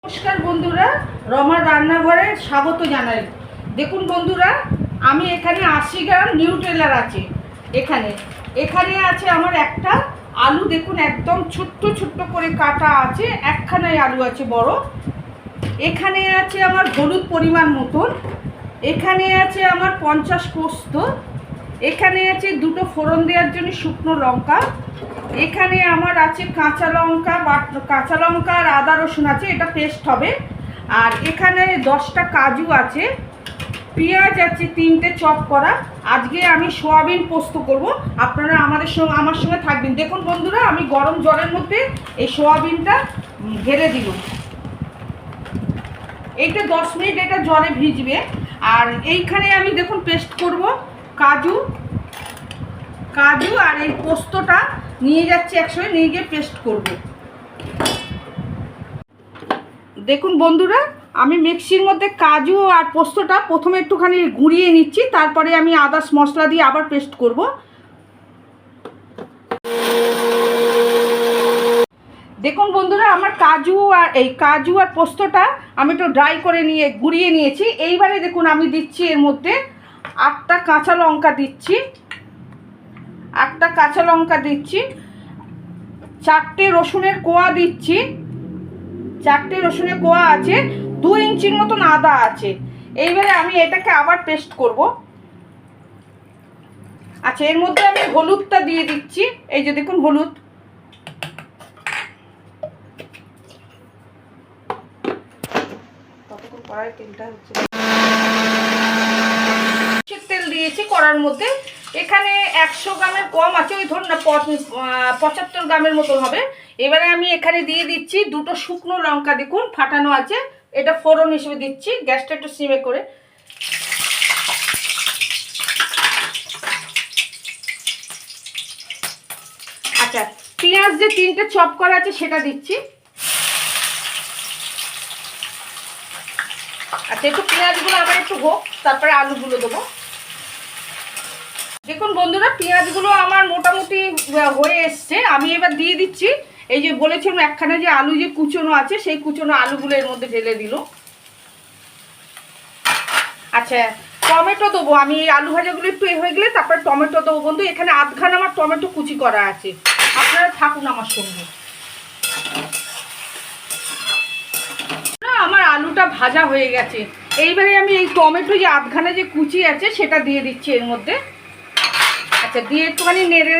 নমস্কার বন্ধুরা, রমার রান্নাঘরে স্বাগত জানাই। দেখুন বন্ধুরা, আমি এখানে 80 গ্রাম নিউট্রেলার আছে। এখানে আছে আমার একটা আলু, দেখুন একদম ছোট্ট ছোট্ট করে কাটা আছে, একখানায় আলু আছে বড়। এখানে আছে আমার হলুদ পরিমাণ মতন। এখানে আছে আমার 50 পোস্ত। এখানে আছে দুটো ফোড়ন দেওয়ার জন্য শুকনো লঙ্কা। এখানে আমার আছে কাঁচা লঙ্কা আর আদা রসুন আছে, এটা পেস্ট হবে। আর এখানে 10টা কাজু আছে, পেঁয়াজ আছে 3টে চপ করা। আজকে আমি সয়াবিন পোস্ত করব, আপনারা আমার সঙ্গে থাকবেন। দেখুন বন্ধুরা, আমি গরম জলের মধ্যে এই সয়াবিনটা ঢেলে দিল। এইটা 10 মিনিট এটা জলে ভিজবে। আর এইখানে আমি দেখুন পেস্ট করব কাজু আর এই পোস্তটা নিয়ে যাচ্ছি, একসঙ্গে নিয়ে গিয়ে পেস্ট করব। দেখুন বন্ধুরা, আমি মিক্সির মধ্যে কাজু আর পোস্তটা প্রথমে একটুখানি গুঁড়িয়ে নিচ্ছি, তারপরে আমি আদা মশলা দিয়ে আবার পেস্ট করব। দেখুন বন্ধুরা, আমার কাজু আর পোস্তটা আমি একটু ড্রাই করে গুঁড়িয়ে নিয়েছি। এইবারে দেখুন আমি দিচ্ছি এর মধ্যে 8টা কাঁচা লঙ্কা দিচ্ছি, 4টে রসুনের কোয়া দিচ্ছি, 4টে রসুনের কোয়া আছে, 2 ইঞ্চির মতন আদা আছে। এইবারে আমি এটাকে আবার পেস্ট করব। আচ্ছা, এর মধ্যে আমি হলুদটা দিয়ে দিচ্ছি, এই যে দেখুন হলুদ। তেল দিয়েছি কড়ার মধ্যে। এখানে 100 গ্রামের কম আছে, ওই ধরুন না 75 গ্রামের মতন হবে। এবারে আমি এখানে দিয়ে দিচ্ছি দুটো শুকনো লঙ্কা, দেখুন ফাটানো আছে, এটা ফোড়ন হিসেবে দিচ্ছি। গ্যাসটা একটু সিমে করে। আচ্ছা, পেঁয়াজ যে 3টে চপ করা আছে সেটা দিচ্ছি। আচ্ছা, একটু পেঁয়াজগুলো আবার একটু হোক, তারপরে আলুগুলো দেবো। দেখুন বন্ধুরা, পেঁয়াজগুলো আমার মোটামুটি হয়ে এসছে। আমি এবার দিয়ে দিচ্ছি, এই যে বলেছিলাম একখানে যে আলু যে কুচোনো আছে, সেই কুচোনো আলুগুলো এর মধ্যে ঢেলে দিল। আচ্ছা, টমেটো দেবো আমি। এই আলু ভাজাগুলো একটু হয়ে গেলে তারপরে টমেটো দেবো বন্ধু। এখানে আধখানা আমার টমেটো কুচি করা আছে, আপনারা থাকুন আমার সঙ্গে। আমার আলুটা ভাজা হয়ে গেছে। এইবারে আমি এই টমেটো যে আধখানা যে কুচি আছে সেটা দিয়ে দিচ্ছি এর মধ্যে। আচ্ছা, দিয়ে একটুখানি নেড়ে।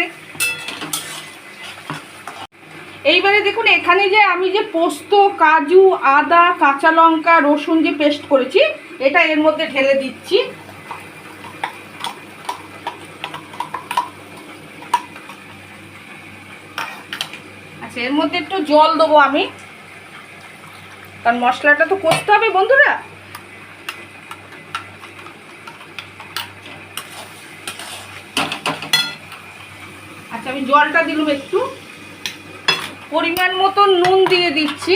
এইবারে দেখুন এখানে যে আমি যে পোস্ত, কাজু, আদা, কাঁচা লঙ্কা, রসুন যে পেস্ট করেছি, এটা এর মধ্যে ঢেলে দিচ্ছি। আচ্ছা, এর মধ্যে একটু জল দেবো আমি, কারণ মশলাটা তো কষতে হবে বন্ধুরা। আচ্ছা, আমি জলটা দিলাম, একটু পরিমাণ মতো নুন দিয়ে দিচ্ছি।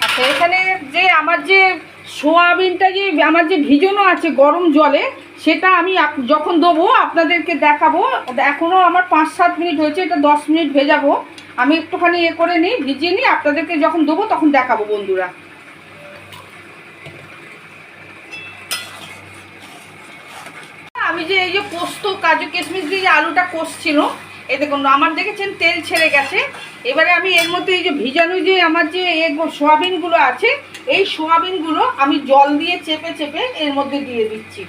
আচ্ছা, এখানে যে আমার যে সোয়াবিনটা যে আমার যে ভিজানো আছে গরম জলে, সেটা আমি যখন দেবো আপনাদেরকে দেখাবো। এখনও আমার 5-7 মিনিট হয়েছে, এটা 10 মিনিট ভেজাবো। আমি একটুখানি করে নিই, ভিজিয়ে নিই, আপনাদেরকে যখন দেবো তখন দেখাবো বন্ধুরা। আমি যে এই যে পোস্ত, কাজু, কিশমিশ দিয়ে যে আলুটা কষছিল, এই দেখুন আমার দেখেছেন তেল ছেড়ে গেছে। এবারে আমি এর মধ্যে এই যে ভিজানো যে আমার যে সোয়াবিনগুলো আছে, এই সোয়াবিনগুলো আমি জল দিয়ে চেপে চেপে এর মধ্যে দিয়ে দিচ্ছি।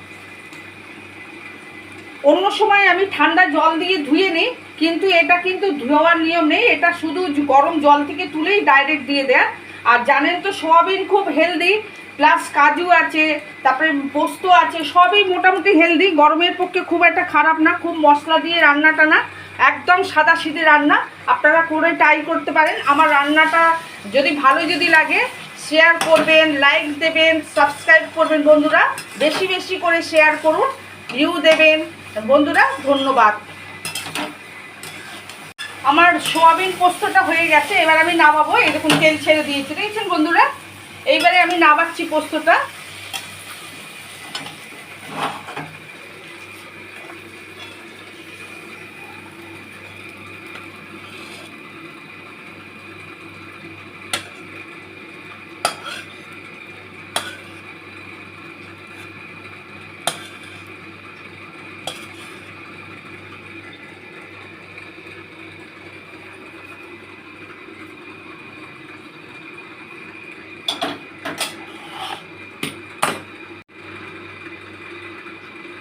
অন্য সময় আমি ঠান্ডা জল দিয়ে ধুয়ে নিই, কিন্তু এটা কিন্তু ধোয়ার নিয়ম নেই, এটা শুধু গরম জল থেকে তুলেই ডাইরেক্ট দিয়ে দেয়া। আর জানেন তো সোয়াবিন খুব হেলদি, প্লাস কাজু আছে, তারপরে পোস্ত আছে, সবই মোটামুটি হেলদি। গরমের পক্ষে খুব একটা খারাপ না, খুব মশলা দিয়ে রান্নাটা না, একদম সাদাসিধে রান্না। আপনারা করে ট্রাই করতে পারেন। আমার রান্নাটা যদি ভালো লাগে, শেয়ার করবেন, লাইক দেবেন, সাবস্ক্রাইব করবেন বন্ধুরা। বেশি বেশি করে শেয়ার করুন, ভিউ দেবেন বন্ধুরা। ধন্যবাদ। আমার সোয়াবিন পোস্তটা হয়ে গেছে, এবার আমি নামাবো। এই দেখুন তেল ছেড়ে দিয়েছি, দেখছেন বন্ধুরা। এইবারে আমি নামাচ্ছি পোস্তটা।